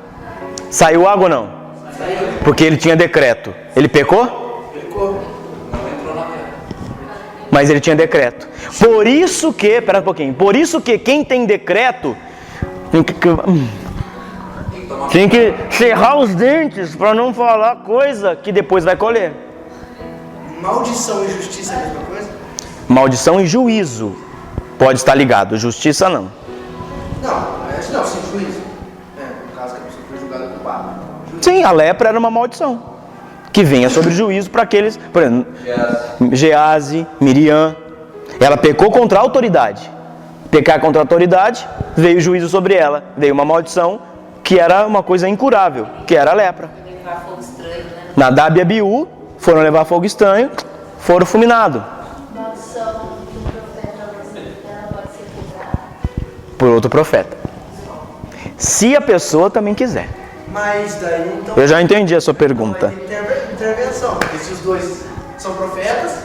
Saiu água ou não? Porque ele tinha decreto. Ele pecou? Pecou. Mas ele tinha decreto. Por isso que, espera um pouquinho, por isso que quem tem decreto tem que cerrar os dentes para não falar coisa que depois vai colher. Maldição e justiça é a mesma coisa? Maldição e juízo pode estar ligado, justiça não. Não, sem juízo. No caso que a pessoa foi julgada culpada. Sim, a lepra era uma maldição que vinha sobre juízo para aqueles, por exemplo, Gease, Miriam. Ela pecou contra a autoridade. Pecar contra a autoridade, veio juízo sobre ela. Veio uma maldição que era uma coisa incurável, que era a lepra. Levar fogo estranho, né? Nadab e Abiú foram levar fogo estranho, foram fulminados. Maldição do profeta, ela pode ser quebrada. Por outro profeta. Se a pessoa também quiser. Mas daí então. Eu já entendi a sua pergunta. Vai ter intervenção, porque se os dois são profetas,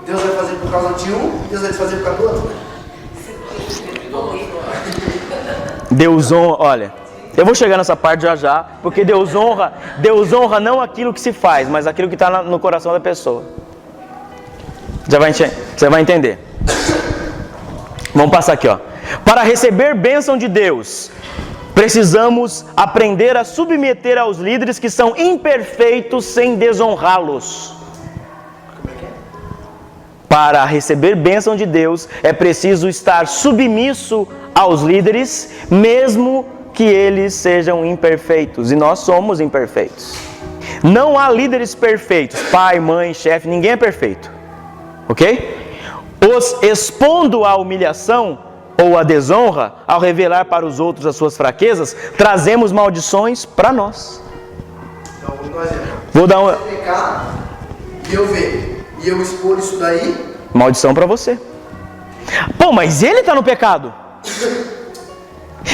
Deus vai fazer por causa de um, Deus vai fazer por causa do outro. Deus honra, olha, eu vou chegar nessa parte já, porque Deus honra não aquilo que se faz, mas aquilo que está no coração da pessoa. Você vai entender. Vamos passar aqui, ó. Para receber bênção de Deus, precisamos aprender a submeter aos líderes que são imperfeitos sem desonrá-los. Para receber bênção de Deus, é preciso estar submisso aos líderes, mesmo que eles sejam imperfeitos. E nós somos imperfeitos. Não há líderes perfeitos. Pai, mãe, chefe, ninguém é perfeito. Ok? Os expondo à humilhação ou à desonra, ao revelar para os outros as suas fraquezas, trazemos maldições para nós. Então, vou dar um exemplo. Vou dar Se eu pecar e eu ver, e eu expor isso daí, maldição para você. Pô, mas ele está no pecado.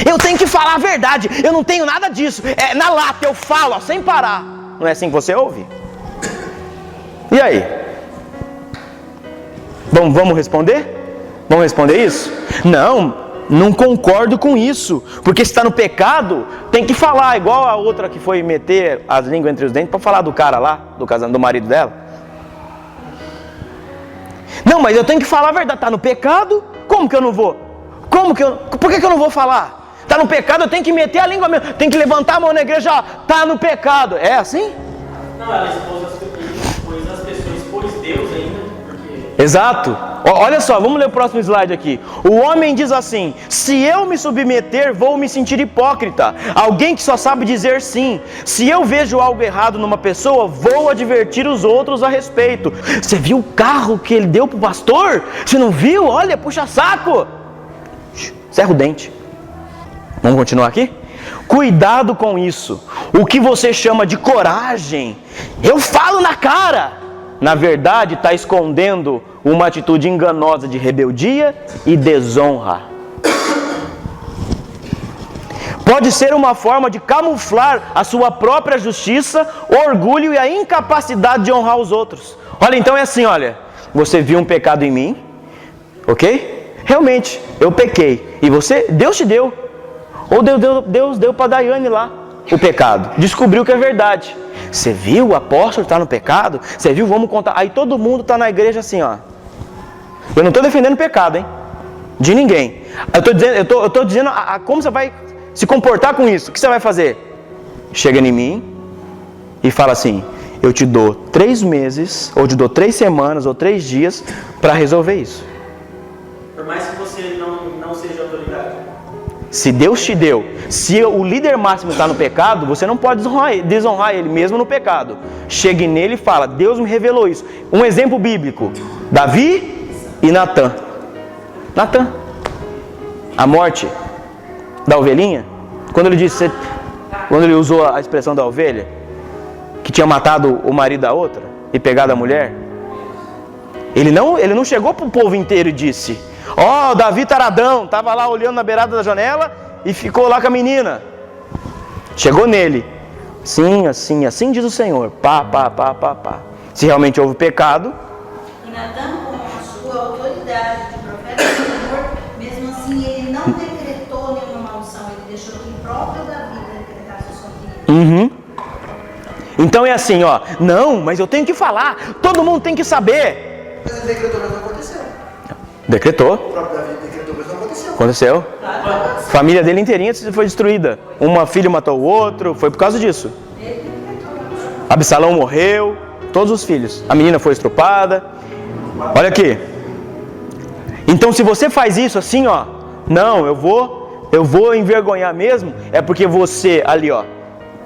Eu tenho que falar a verdade. Eu não tenho nada disso. É na lata, eu falo, ó, sem parar. Não é assim que você ouve? E aí? Vamos responder? Vamos responder isso? Não concordo com isso. Porque se está no pecado, tem que falar. Igual a outra que foi meter as línguas entre os dentes para falar do cara lá, do marido dela. Não, mas eu tenho que falar a verdade. Está no pecado? Como que eu não vou? Por que eu não vou falar? Está no pecado, eu tenho que meter a língua mesmo. Tenho que levantar a mão na igreja, ó. Está no pecado. É assim? Não, ela expôs as pessoas, expôs Deus ainda. Porque... Exato. Olha só, vamos ler o próximo slide aqui. O homem diz assim: se eu me submeter, vou me sentir hipócrita. Alguém que só sabe dizer sim. Se eu vejo algo errado numa pessoa, vou advertir os outros a respeito. Você viu o carro que ele deu pro pastor? Você não viu? Olha, puxa saco. Cerra o dente. Vamos continuar aqui? Cuidado com isso. O que você chama de coragem, eu falo na cara, na verdade está escondendo uma atitude enganosa de rebeldia e desonra. Pode ser uma forma de camuflar a sua própria justiça, orgulho e a incapacidade de honrar os outros. Olha, então é assim, olha, você viu um pecado em mim, ok? Realmente, eu pequei. E Deus te deu. Ou Deus deu para Daiane lá o pecado. Descobriu que é verdade. Você viu, o apóstolo está no pecado? Você viu, vamos contar. Aí todo mundo está na igreja assim, ó. Eu não estou defendendo o pecado, hein? De ninguém. Eu estou dizendo como você vai se comportar com isso. O que você vai fazer? Chega em mim e fala assim: eu te dou 3 meses, ou te dou 3 semanas, ou 3 dias para resolver isso. Por mais que você não seja autoridade. Se Deus te deu, se o líder máximo está no pecado, você não pode desonrar ele mesmo no pecado. Chegue nele e fala: Deus me revelou isso. Um exemplo bíblico: Davi e Natã. A morte da ovelhinha, quando ele usou a expressão da ovelha, que tinha matado o marido da outra e pegado a mulher, Ele não chegou para o povo inteiro e disse: ó, Davi taradão, estava lá olhando na beirada da janela e ficou lá com a menina. Chegou nele. Sim, assim, assim diz o Senhor. Pá. Se realmente houve pecado. E Natan, com a sua autoridade de profeta do Senhor, mesmo assim ele não decretou nenhuma maldição, ele deixou que o próprio Davi decretasse sobre ele. Então é assim, ó. Não, mas eu tenho que falar. Todo mundo tem que saber. Mas ele decretou, mas não aconteceu. Decretou. O próprio Davi decretou, mas não aconteceu. Aconteceu. A família dele inteirinha foi destruída. Uma filha matou o outro. Foi por causa disso. Absalão morreu. Todos os filhos. A menina foi estrupada. Olha aqui. Então se você faz isso assim, ó. Não, eu vou envergonhar mesmo. É porque você ali, ó.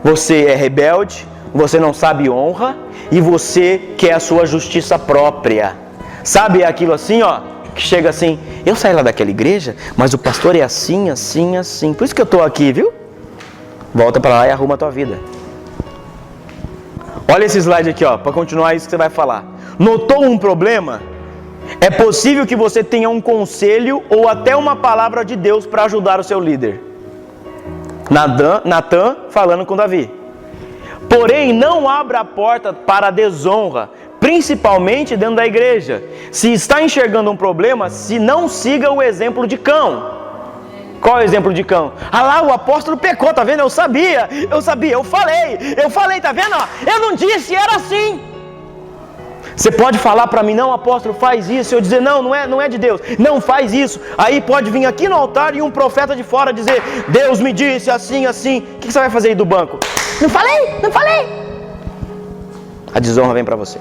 Você é rebelde. Você não sabe honra. E você quer a sua justiça própria. Sabe aquilo assim, ó. Que chega assim, eu saí lá daquela igreja, mas o pastor é assim, assim, assim. Por isso que eu estou aqui, viu? Volta para lá e arruma a tua vida. Olha esse slide aqui, ó, para continuar isso que você vai falar. Notou um problema? É possível que você tenha um conselho ou até uma palavra de Deus para ajudar o seu líder. Natan falando com Davi. Porém, não abra a porta para a desonra, principalmente dentro da igreja. Se está enxergando um problema, se não siga o exemplo de Cão. Qual é o exemplo de Cão? Ah lá, o apóstolo pecou, tá vendo? Eu sabia, eu falei, tá vendo? Eu não disse, era assim. Você pode falar para mim, não, apóstolo, faz isso. Eu dizer, não é de Deus. Não, faz isso. Aí pode vir aqui no altar e um profeta de fora dizer, Deus me disse assim, assim. O que você vai fazer aí do banco? Não falei. A desonra vem para você.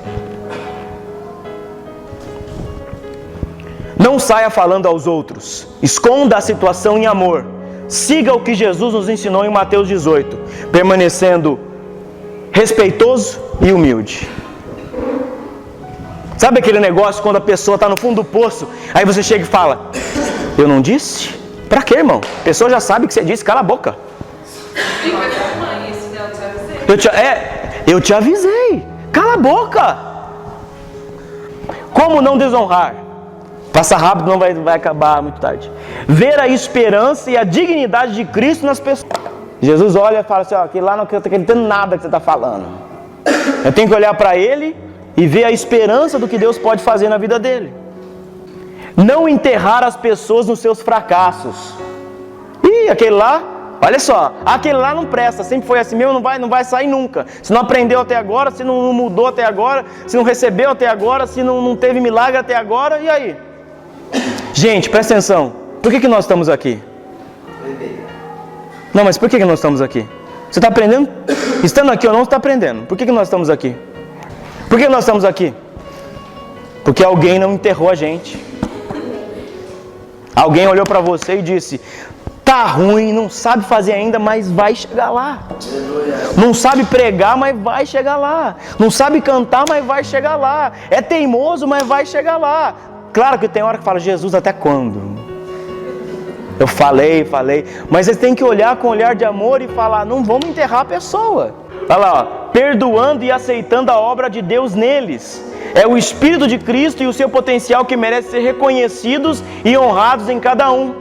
Não saia falando aos outros. Esconda a situação em amor. Siga o que Jesus nos ensinou em Mateus 18. Permanecendo respeitoso e humilde. Sabe aquele negócio quando a pessoa está no fundo do poço, aí você chega e fala, eu não disse? Pra quê, irmão? A pessoa já sabe que você disse, cala a boca. Eu te avisei. Cala a boca. Como não desonrar? Passa rápido, não vai acabar muito tarde. Ver a esperança e a dignidade de Cristo nas pessoas. Jesus olha e fala assim, ó, aquele lá não está acreditando nada que você está falando. Eu tenho que olhar para ele e ver a esperança do que Deus pode fazer na vida dele. Não enterrar as pessoas nos seus fracassos. Ih, aquele lá, olha só, aquele lá não presta, sempre foi assim mesmo, não vai sair nunca. Se não aprendeu até agora, se não mudou até agora, se não recebeu até agora, se não teve milagre até agora, e aí? Gente, presta atenção, por que nós estamos aqui? Não, mas por que nós estamos aqui? Você está aprendendo? Estando aqui ou não, você está aprendendo. Por que nós estamos aqui? Por que nós estamos aqui? Porque alguém não enterrou a gente. Alguém olhou para você e disse, tá ruim, não sabe fazer ainda, mas vai chegar lá. Não sabe pregar, mas vai chegar lá. Não sabe cantar, mas vai chegar lá. É teimoso, mas vai chegar lá. Claro que tem hora que fala, Jesus, até quando? Eu falei, mas eles têm que olhar com um olhar de amor e falar, não vamos enterrar a pessoa. Olha lá, ó, perdoando e aceitando a obra de Deus neles. É o Espírito de Cristo e o seu potencial que merece ser reconhecidos e honrados em cada um.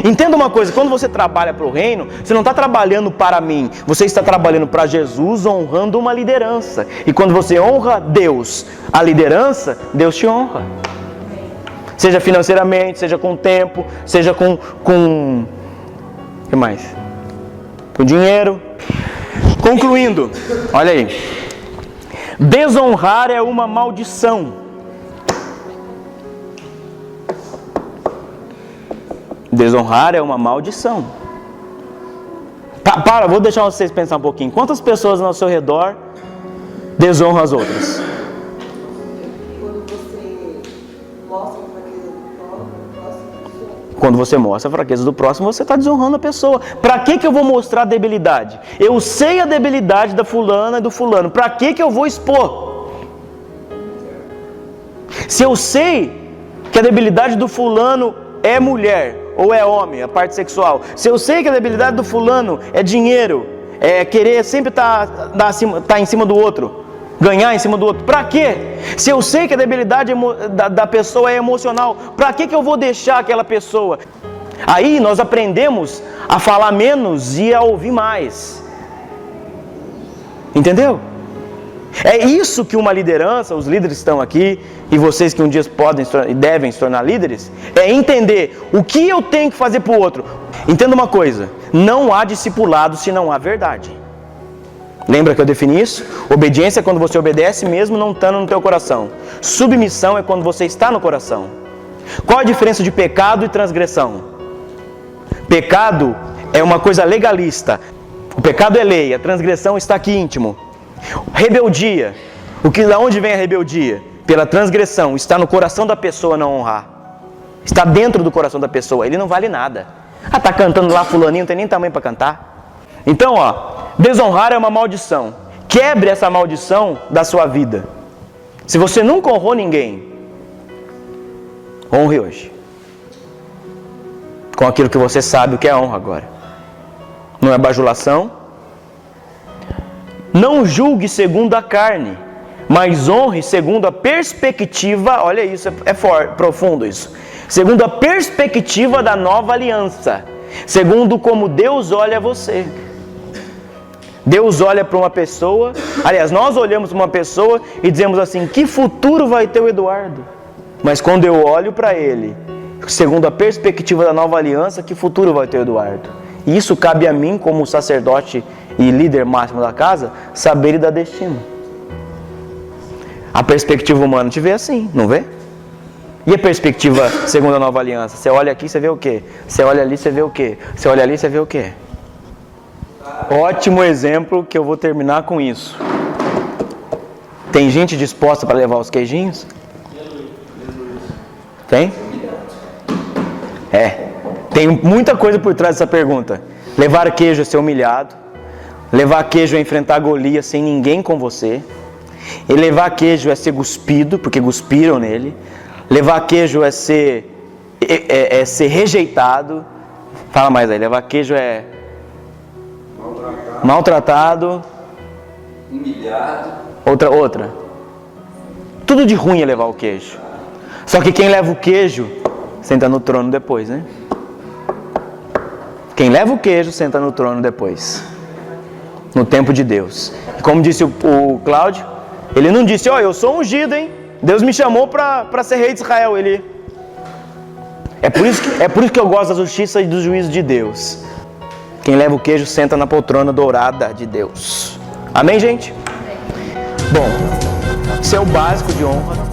Entenda uma coisa, quando você trabalha para o reino, você não está trabalhando para mim, você está trabalhando para Jesus, honrando uma liderança. E quando você honra Deus, a liderança, Deus te honra. Seja financeiramente, seja com tempo, seja com o que mais? Com dinheiro. Concluindo, olha aí. Desonrar é uma maldição. Desonrar é uma maldição. Vou deixar vocês pensar um pouquinho. Quantas pessoas ao seu redor desonram as outras? Quando você mostra a fraqueza do próximo, você está desonrando a pessoa. Para que eu vou mostrar a debilidade? Eu sei a debilidade da fulana e do fulano. Para que eu vou expor? Se eu sei que a debilidade do fulano é mulher ou é homem, a parte sexual. Se eu sei que a debilidade do fulano é dinheiro, é querer sempre tá em cima do outro. ganhar em cima do outro. Para quê? Se eu sei que a debilidade da pessoa é emocional, para que eu vou deixar aquela pessoa? Aí nós aprendemos a falar menos e a ouvir mais. Entendeu? É isso que uma liderança, os líderes estão aqui, e vocês que um dia podem e devem se tornar líderes, é entender o que eu tenho que fazer para o outro. Entenda uma coisa, não há discipulado se não há verdade. Lembra que eu defini isso? Obediência é quando você obedece mesmo não estando no teu coração. Submissão é quando você está no coração. Qual a diferença de pecado e transgressão? Pecado é uma coisa legalista. O pecado é lei, a transgressão está aqui íntimo. Rebeldia. Da onde vem a rebeldia? Pela transgressão. Está no coração da pessoa não honrar. Está dentro do coração da pessoa. Ele não vale nada. Tá cantando lá fulaninho, não tem nem tamanho para cantar. Então, desonrar é uma maldição. Quebre essa maldição da sua vida. Se você nunca honrou ninguém, honre hoje. Com aquilo que você sabe o que é honra agora. Não é bajulação. Não julgue segundo a carne, mas honre segundo a perspectiva, olha isso, profundo isso. Segundo a perspectiva da nova aliança. Segundo como Deus olha você. Deus olha para uma pessoa, aliás, nós olhamos para uma pessoa e dizemos assim, que futuro vai ter o Eduardo? Mas quando eu olho para ele, segundo a perspectiva da nova aliança, que futuro vai ter o Eduardo? E isso cabe a mim, como sacerdote e líder máximo da casa, saber e dar destino. A perspectiva humana te vê assim, não vê? E a perspectiva segundo a nova aliança? Você olha aqui, você vê o quê? Você olha ali, você vê o quê? Você olha ali, você vê o quê? Ótimo exemplo que eu vou terminar com isso. Tem gente disposta para levar os queijinhos? Tem? Tem muita coisa por trás dessa pergunta. Levar queijo é ser humilhado. Levar queijo é enfrentar Golias sem ninguém com você. E levar queijo é ser cuspido, porque cuspiram nele. Levar queijo é ser rejeitado. Fala mais aí. Levar queijo é maltratado. Humilhado. Outra. Tudo de ruim é levar o queijo. Só que quem leva o queijo senta no trono depois, né? Quem leva o queijo senta no trono depois. No tempo de Deus. E como disse o Cláudio, ele não disse, eu sou ungido, hein? Deus me chamou para ser rei de Israel. É por isso que eu gosto da justiça e do juízo de Deus. Quem leva o queijo senta na poltrona dourada de Deus. Amém, gente? Bom, isso é o básico de honra.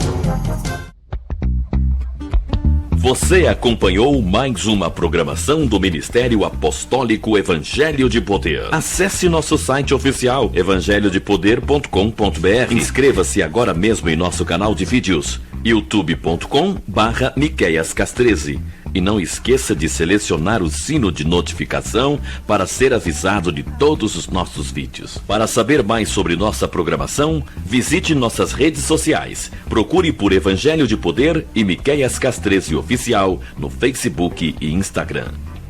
Você acompanhou mais uma programação do Ministério Apostólico Evangelho de Poder. Acesse nosso site oficial evangelhodepoder.com.br. Inscreva-se agora mesmo em nosso canal de vídeos youtube.com/miqueiascas13. E não esqueça de selecionar o sino de notificação para ser avisado de todos os nossos vídeos. Para saber mais sobre nossa programação, visite nossas redes sociais. Procure por Evangelho de Poder e Miqueias Cas13 Oficial no Facebook e Instagram.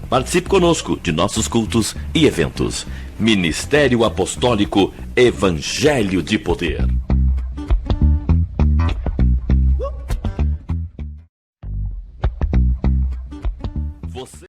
Participe conosco de nossos cultos e eventos. Ministério Apostólico Evangelho de Poder.